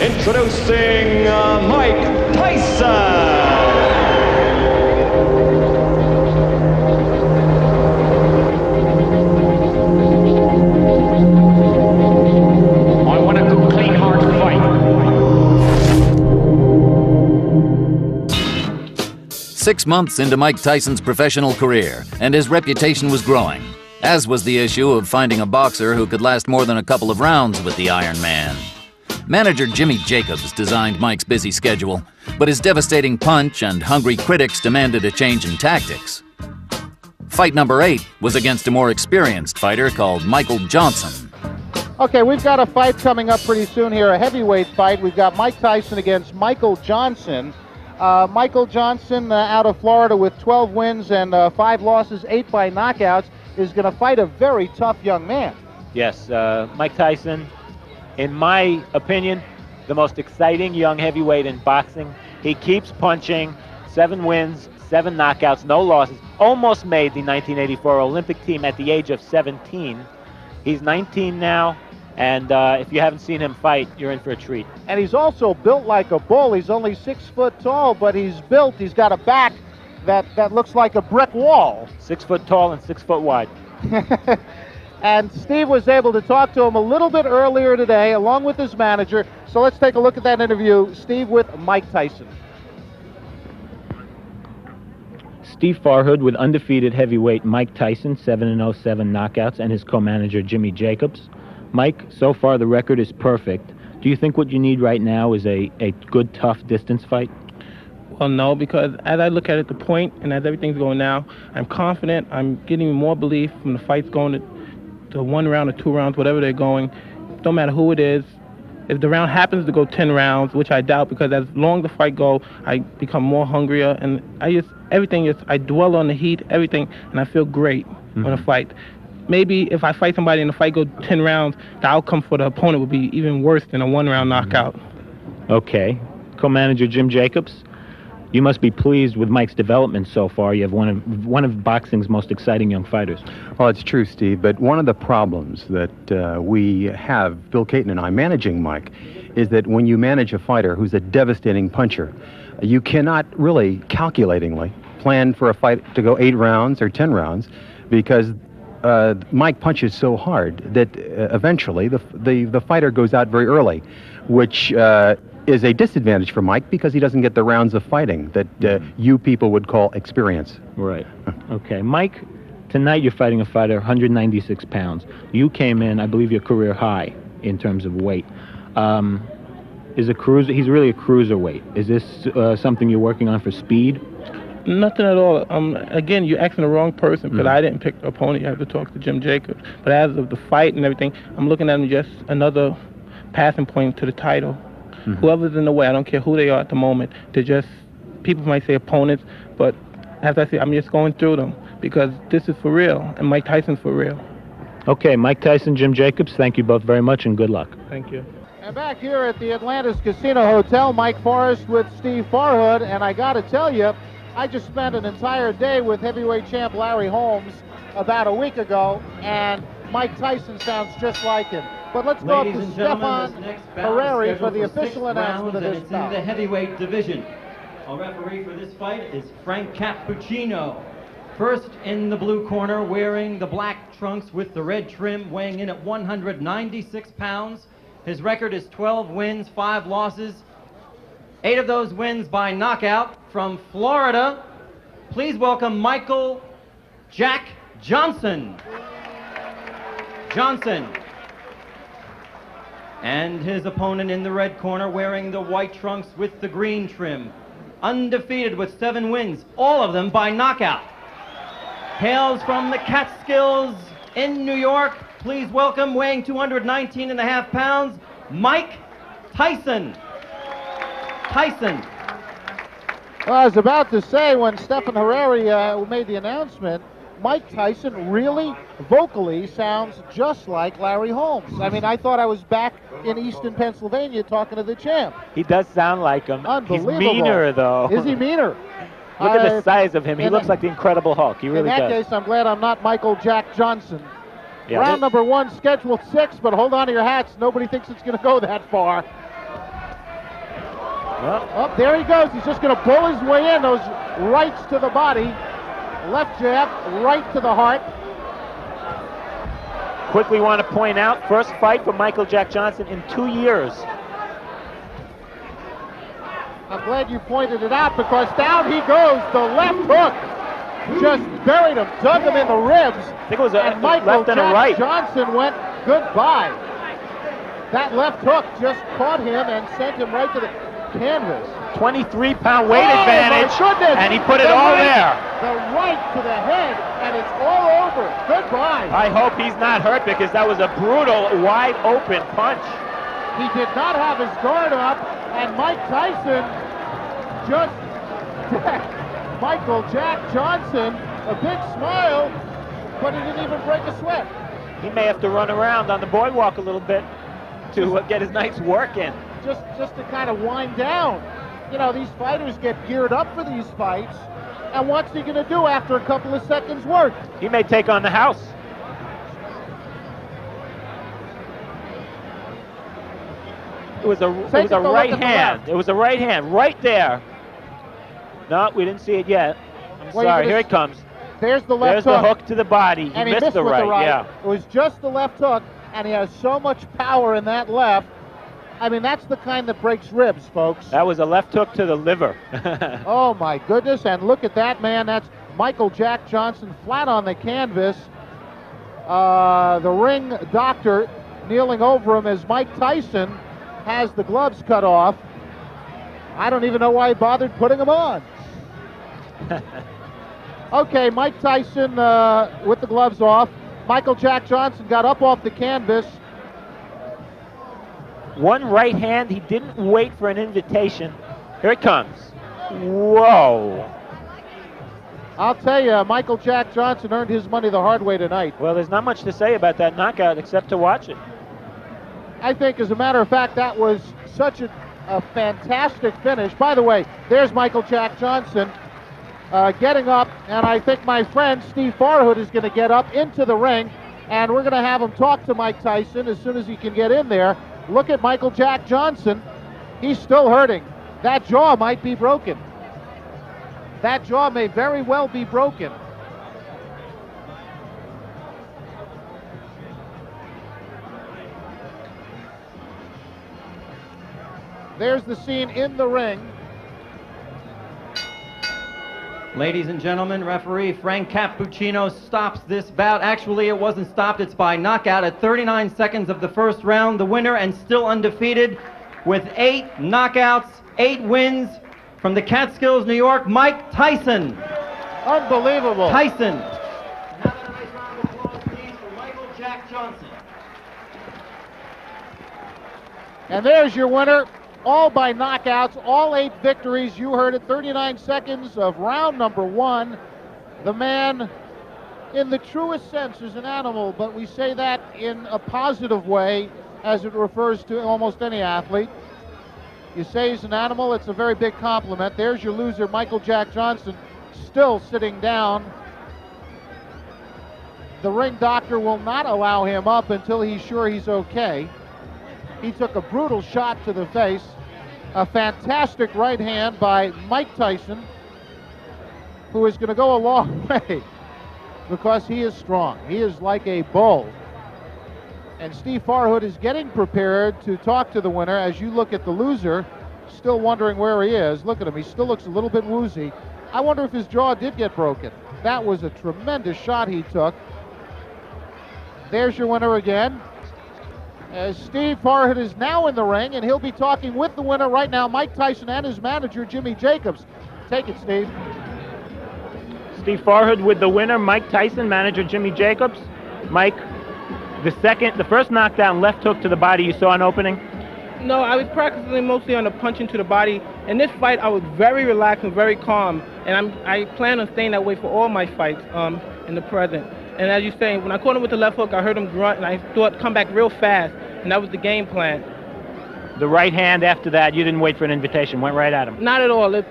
Introducing Mike Tyson. I want a good, clean, hard fight. 6 months into Mike Tyson's professional career, and his reputation was growing, as was the issue of finding a boxer who could last more than a couple of rounds with the Iron Man. Manager Jimmy Jacobs designed Mike's busy schedule, but his devastating punch and hungry critics demanded a change in tactics. Fight number 8 was against a more experienced fighter called Michael Johnson. Okay, we've got a fight coming up pretty soon here, a heavyweight fight. We've got Mike Tyson against Michael Johnson. Michael Johnson out of Florida with 12 wins and 5 losses, 8 by knockouts, is going to fight a very tough young man. Yes, Mike Tyson, in my opinion, the most exciting young heavyweight in boxing. He keeps punching, 7 wins, 7 knockouts, no losses. Almost made the 1984 Olympic team at the age of 17. He's 19 now, and if you haven't seen him fight, you're in for a treat. And he's also built like a bull. He's only 6 foot tall, but he's built. He's got a back that looks like a brick wall. 6 foot tall and 6 foot wide. And Steve was able to talk to him a little bit earlier today, along with his manager. So let's take a look at that interview. Steve with Mike Tyson. Steve Farhood with undefeated heavyweight Mike Tyson, 7-0, 7 knockouts, and his co-manager Jimmy Jacobs. Mike, so far the record is perfect. Do you think what you need right now is a good, tough distance fight? Well, no, because as I look at it, the point, and as everything's going now, I'm confident. I'm getting more belief from the fights going to 1 round or 2 rounds, whatever they're going. No matter who it is. If the round happens to go 10 rounds, which I doubt, because as long the fight go, I become more hungrier, and I dwell on the heat, everything, and I feel great on a fight. Maybe if I fight somebody and the fight goes 10 rounds, the outcome for the opponent would be even worse than a 1-round knockout. Okay. Co-manager Jim Jacobs, you must be pleased with Mike's development so far. You have one of boxing's most exciting young fighters. Well, it's true, Steve, but one of the problems that we have, Bill Caton and I, managing Mike, is that when you manage a fighter who's a devastating puncher, you cannot really calculatingly plan for a fight to go 8 rounds or 10 rounds, because Mike punches so hard that eventually the fighter goes out very early, which is a disadvantage for Mike because he doesn't get the rounds of fighting that you people would call experience. Right. Okay. Mike, tonight you're fighting a fighter 196 pounds. You came in, I believe, your career high in terms of weight. He's really a cruiserweight. Is this something you're working on for speed? Nothing at all. Again, you're asking the wrong person, because I didn't pick the opponent. You have to talk to Jim Jacobs. But as of the fight and everything, I'm looking at him just another passing point to the title. Whoever's in the way, I don't care who they are at the moment. They're just, people might say opponents, but as I say, I'm just going through them because this is for real, and Mike Tyson's for real. Okay, Mike Tyson, Jim Jacobs, thank you both very much, and good luck. Thank you. And back here at the Atlantis Casino Hotel, Mike Forrest with Steve Farhood, and I got to tell you, I just spent an entire day with heavyweight champ Larry Holmes about a week ago, and Mike Tyson sounds just like him. But let's go up to Stefan Herreri for the official announcement of this bout. In the heavyweight division, our referee for this fight is Frank Cappuccino. First in the blue corner, wearing the black trunks with the red trim, weighing in at 196 pounds. His record is 12 wins, 5 losses. 8 of those wins by knockout. From Florida, please welcome Michael Jack Johnson. And his opponent in the red corner, wearing the white trunks with the green trim. Undefeated with 7 wins, all of them by knockout. Hails from the Catskills in New York. Please welcome, weighing 219.5 pounds, Mike Tyson. Well, I was about to say, when Stefan Herreri made the announcement, Mike Tyson really vocally sounds just like Larry Holmes. I mean, I thought I was back in Easton, Pennsylvania talking to the champ. He does sound like him. Unbelievable. He's meaner, though. Is he meaner? Look at the size of him. He looks like the Incredible Hulk. He really does. In that case, I'm glad I'm not Michael Jack Johnson. Yeah, Round number 1, scheduled 6, but hold on to your hats. Nobody thinks it's going to go that far. Oh, there he goes. He's just going to pull his way in. Those rights to the body. Left jab, right to the heart. Quickly want to point out, first fight for Michael Jack Johnson in 2 years. I'm glad you pointed it out because down he goes. The left hook just buried him, dug him in the ribs. I think it was a and Michael left and a right. Johnson went goodbye. That left hook just caught him and sent him right to the canvas. 23-pound weight advantage, and he put it all there. The right to the head, and it's all over. Goodbye. I hope he's not hurt because that was a brutal, wide-open punch. He did not have his guard up, and Mike Tyson just Michael Jack Johnson, a big smile, but he didn't even break a sweat. He may have to run around on the boardwalk a little bit to get his night's work in. Just to kind of wind down. You know, these fighters get geared up for these fights, and what's he going to do after a couple of seconds work? He may take on the house. It was a right hand. It was a right hand right there. No, we didn't see it yet. I'm sorry. Here it comes. There's the left hook. There's the hook to the body. And he missed the with right. the right. Yeah. It was just the left hook, and he has so much power in that left. I mean, that's the kind that breaks ribs, folks. That was a left hook to the liver. Oh, my goodness. And look at that, man. That's Michael Jack Johnson flat on the canvas. The ring doctor kneeling over him as Mike Tyson has the gloves cut off. I don't even know why he bothered putting them on. Okay, Mike Tyson with the gloves off. Michael Jack Johnson got up off the canvas. One right hand. He didn't wait for an invitation. Here it comes. Whoa. I'll tell you, Michael Jack Johnson earned his money the hard way tonight. Well, there's not much to say about that knockout except to watch it. I think, as a matter of fact, that was such a fantastic finish. By the way, there's Michael Jack Johnson getting up, and I think my friend Steve Farhood is going to get up into the ring, and we're going to have him talk to Mike Tyson as soon as he can get in there. Look at Michael Jack Johnson. He's still hurting. That jaw might be broken. That jaw may very well be broken. There's the scene in the ring. Ladies and gentlemen, referee Frank Cappuccino stops this bout. Actually, it wasn't stopped. It's by knockout at 39 seconds of the first round. The winner and still undefeated with 8 knockouts, 8 wins from the Catskills, New York, Mike Tyson. Unbelievable. Tyson. Another nice round of applause, please, for Michael Jack Johnson. And there's your winner. All by knockouts, all 8 victories. You heard it, 39 seconds of round number 1. The man, in the truest sense, is an animal, but we say that in a positive way as it refers to almost any athlete. You say he's an animal, it's a very big compliment. There's your loser, Michael Jack Johnson, still sitting down. The ring doctor will not allow him up until he's sure he's okay. He took a brutal shot to the face. A fantastic right hand by Mike Tyson, who is going to go a long way because he is strong. He is like a bull. And Steve Farhood is getting prepared to talk to the winner. As you look at the loser, still wondering where he is. Look at him. He still looks a little bit woozy. I wonder if his jaw did get broken. That was a tremendous shot he took. There's your winner again. As Steve Farhood is now in the ring, and he'll be talking with the winner right now, Mike Tyson, and his manager, Jimmy Jacobs. Take it, Steve. Steve Farhood with the winner, Mike Tyson, manager Jimmy Jacobs. Mike, the first knockdown, left hook to the body, you saw an opening? No, I was practicing mostly on the punching to the body. In this fight, I was very relaxed and very calm, and I plan on staying that way for all my fights in the present. And as you're saying, when I caught him with the left hook, I heard him grunt, and I thought come back real fast, and that was the game plan. The right hand after that, you didn't wait for an invitation, went right at him. Not at all.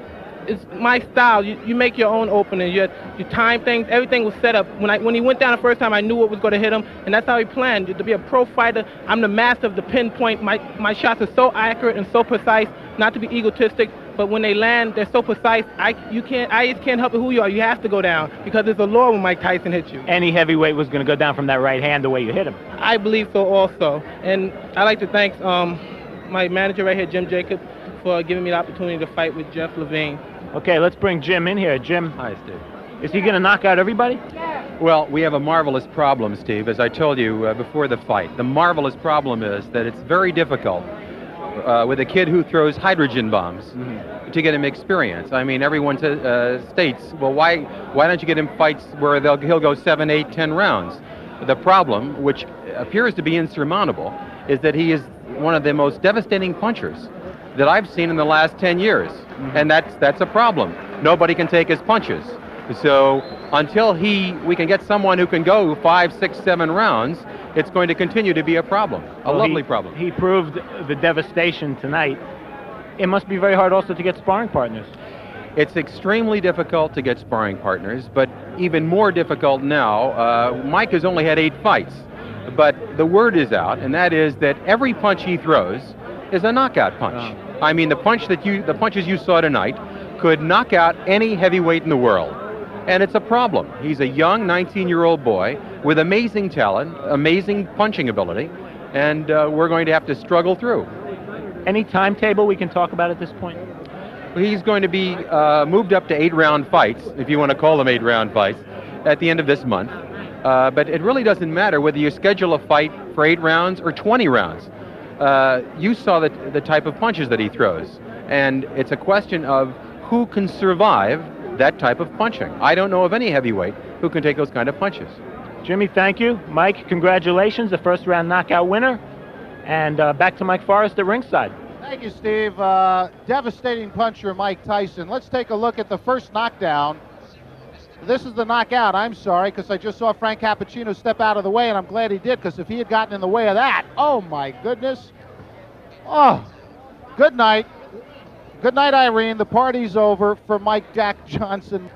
it's my style. You make your own opening. You time things. Everything was set up. When he went down the first time, I knew what was going to hit him, and that's how he planned. To be a pro fighter, I'm the master of the pinpoint. My shots are so accurate and so precise. Not to be egotistic, but when they land, they're so precise. I just can't help it who you are. You have to go down because it's a law when Mike Tyson hits you. Any heavyweight was going to go down from that right hand the way you hit him. I believe so also, and I'd like to thank my manager right here, Jim Jacob, for giving me the opportunity to fight with Jeff Levine. Okay, let's bring Jim in here. Jim. Hi, Steve. Is he going to knock out everybody? Well, we have a marvelous problem, Steve, as I told you before the fight. The marvelous problem is that it's very difficult with a kid who throws hydrogen bombs to get him experience. I mean, everyone states, well, why don't you get him fights where he'll go 7, 8, 10 rounds? The problem, which appears to be insurmountable, is that he is one of the most devastating punchers that I've seen in the last 10 years. And that's a problem. Nobody can take his punches. So until we can get someone who can go 5, 6, 7 rounds, it's going to continue to be a problem, a lovely problem. He proved the devastation tonight. It must be very hard also to get sparring partners. It's extremely difficult to get sparring partners, but even more difficult now. Mike has only had 8 fights, but the word is out, and that is that every punch he throws is a knockout punch. I mean, the punches you saw tonight could knock out any heavyweight in the world. And it's a problem. He's a young 19-year-old boy with amazing talent, amazing punching ability, and we're going to have to struggle through. Any timetable we can talk about at this point? He's going to be moved up to 8-round fights, if you want to call them 8-round fights, at the end of this month. But it really doesn't matter whether you schedule a fight for 8 rounds or 20 rounds. You saw the type of punches that he throws, and it's a question of who can survive that type of punching. I don't know of any heavyweight who can take those kind of punches. Jimmy, thank you. Mike, congratulations, the first-round knockout winner. And back to Mike Forrest at ringside. Thank you, Steve. Devastating puncher, Mike Tyson. Let's take a look at the first knockdown. This is the knockout. I'm sorry, because I just saw Frank Cappuccino step out of the way, and I'm glad he did, because if he had gotten in the way of that, oh my goodness. Oh, good night. Good night, Irene. The party's over for Mike Jack Johnson.